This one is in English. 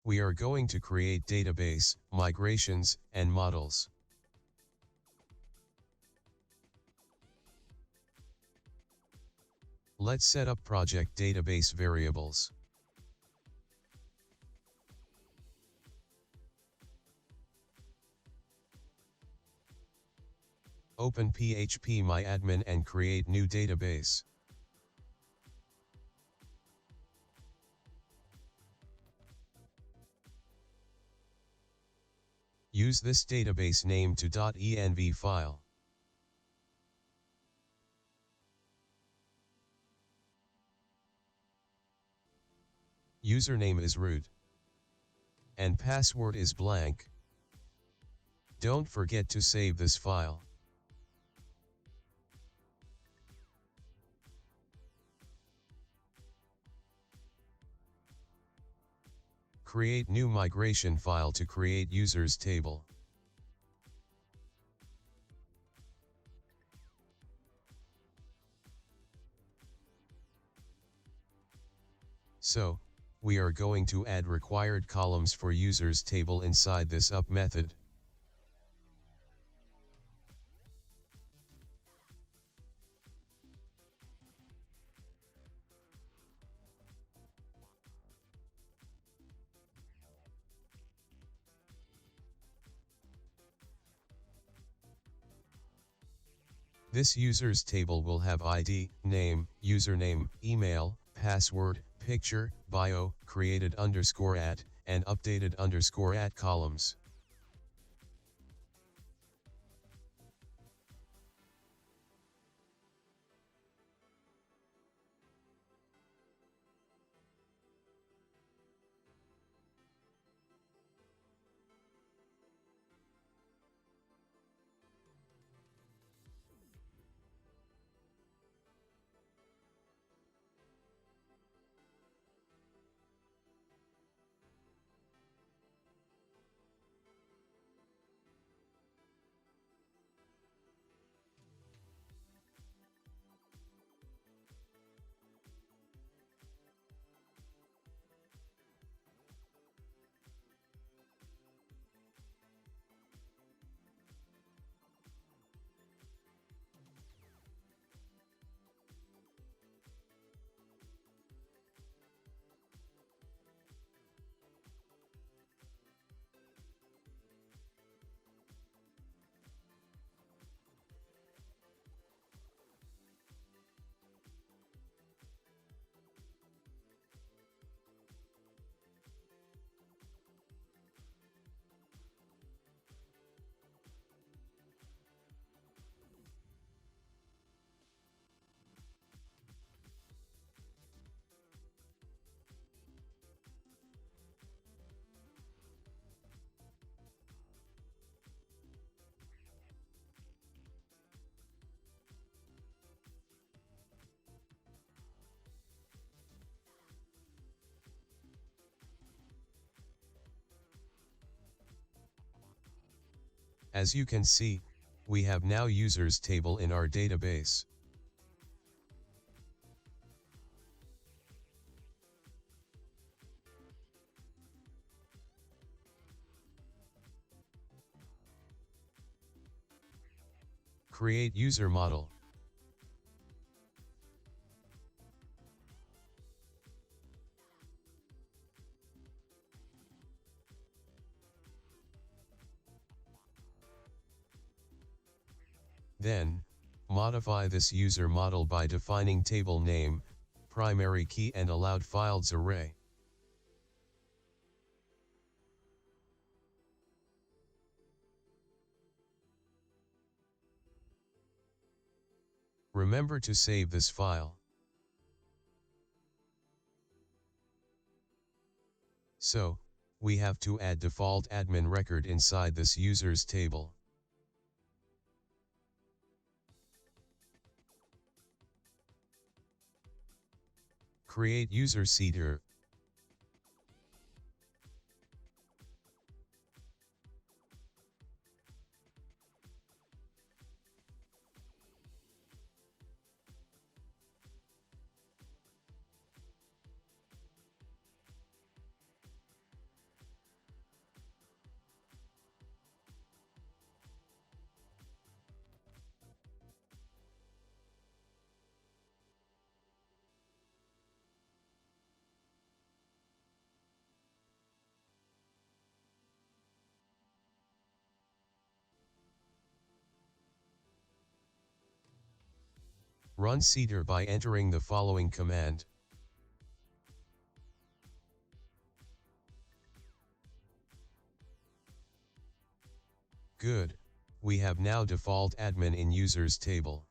we are going to create database, migrations, and models. Let's set up project database variables. Open phpMyAdmin and create new database. Use this database name to .env file. Username is root. And password is blank. Don't forget to save this file. Create new migration file to create users table. So, we are going to add required columns for users table inside this up method. This users table will have ID, name, username, email, password, picture, bio, created _at, and updated _at columns. As you can see, we have now users table in our database. Create user model. Then, modify this user model by defining table name, primary key and allowed fields array. Remember to save this file. So, we have to add default admin record inside this users table. Create user seeder. Run Seeder by entering the following command. Good. We have now default admin in users table.